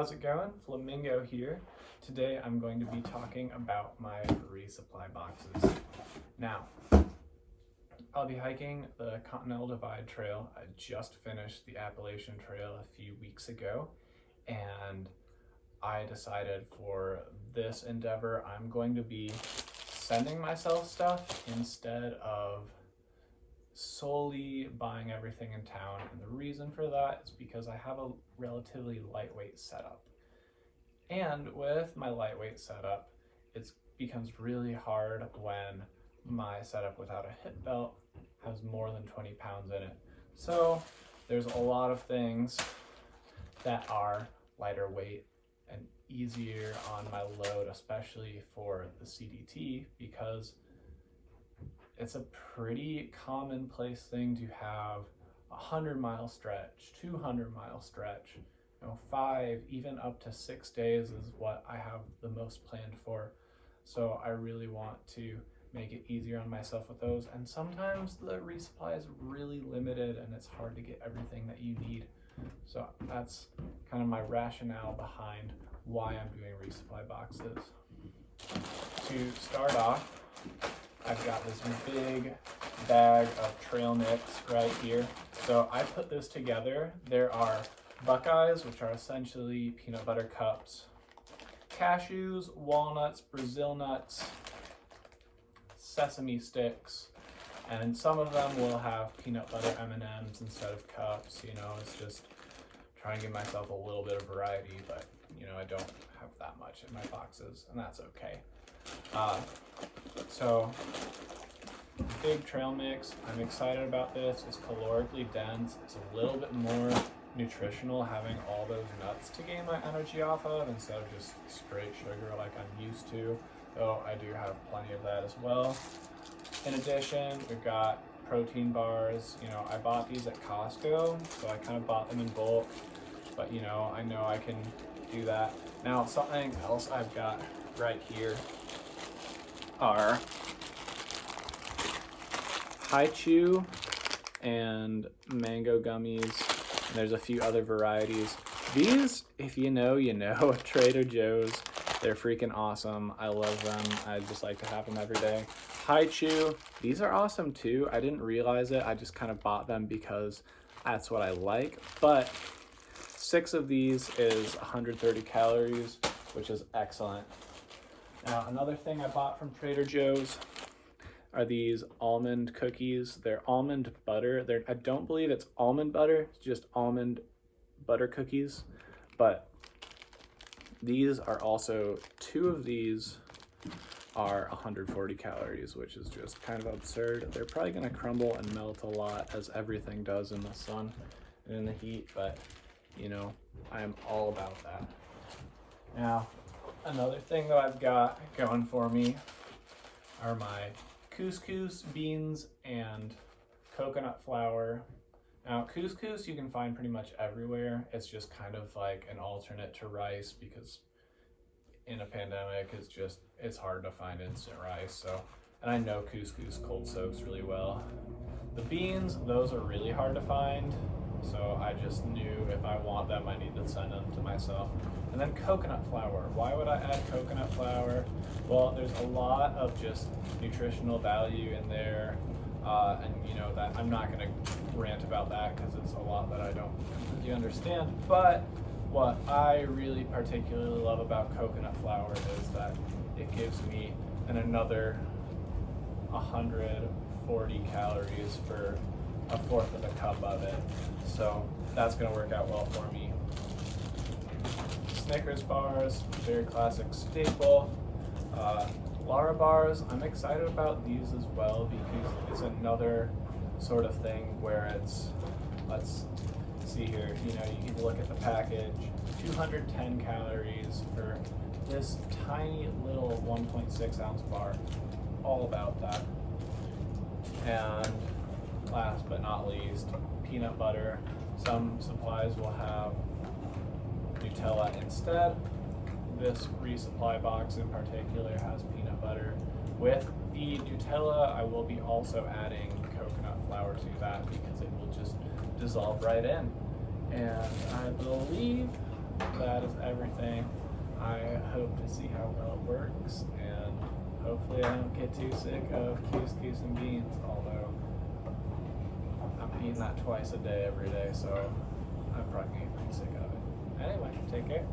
how's it going? Flamingo here. Today I'm going to be talking about my resupply boxes. Now, I'll be hiking the Continental Divide Trail. I just finished the Appalachian Trail a few weeks ago, and I decided for this endeavor I'm going to be sending myself stuff instead of solely buying everything in town. And the reason for that is because I have a relatively lightweight setup. And with my lightweight setup, it becomes really hard when my setup without a hip belt has more than 20 pounds in it. So there's a lot of things that are lighter weight and easier on my load, especially for the CDT, because it's a pretty commonplace thing to have a 100-mile stretch, 200-mile stretch, 5, even up to 6 days is what I have the most planned for. So I really want to make it easier on myself with those. And sometimes the resupply is really limited and it's hard to get everything that you need. So that's kind of my rationale behind why I'm doing resupply boxes. To start off, I've got this big bag of trail mix right here. So I put this together. There are Buckeyes, which are essentially peanut butter cups, cashews, walnuts, Brazil nuts, sesame sticks, and some of them will have peanut butter M&Ms instead of cups. It's just trying to give myself a little bit of variety, but I don't have that much in my boxes, and that's okay. So big trail mix. I'm excited about this. It's calorically dense. It's a little bit more nutritional having all those nuts to gain my energy off of instead of just straight sugar like I'm used to, though I do have plenty of that as well. In addition, we've got protein bars. I bought these at Costco, so I kind of bought them in bulk, but I know I can do that. Now, something else I've got right here are high chew and mango gummies, and there's a few other varieties. These, if you know, Trader Joe's, they're freaking awesome. I love them. I just like to have them every day. High chew, these are awesome too. I didn't realize it. I just kind of bought them because that's what I like. But 6 of these is 130 calories, which is excellent. Now, another thing I bought from Trader Joe's are these almond cookies. They're almond butter. I don't believe it's almond butter, it's just almond butter cookies. But these are also, 2 of these are 140 calories, which is just kind of absurd. They're probably gonna crumble and melt a lot, as everything does in the sun and in the heat, but I am all about that. Now, another thing that I've got going for me are my couscous beans and coconut flour. Now, couscous you can find pretty much everywhere. It's just kind of like an alternate to rice, because in a pandemic it's hard to find instant rice. And I know couscous cold soaks really well. The beans, those are really hard to find, so I just knew if I want them I need to send them to myself. And then coconut flour. Why would I add coconut flour? Well, there's a lot of just nutritional value in there, and that I'm not going to rant about that because it's a lot that I don't completely understand. But what I really particularly love about coconut flour is that it gives me another 140 calories for a fourth of a cup of it. So that's going to work out well for me. Snickers Bars, very classic staple. Lara Bars, I'm excited about these as well because it's another sort of thing where let's see here, you can look at the package, 210 calories for this tiny little 1.6 ounce bar. All about that. And last but not least, peanut butter. Some supplies will have Nutella instead. This resupply box in particular has peanut butter. With the Nutella, I will be also adding coconut flour to that because it will just dissolve right in. And I believe that is everything. I hope to see how well it works, and hopefully I don't get too sick of couscous and beans, although I'm eating that twice a day every day, so I'm probably getting pretty sick of it. Anyway, take care.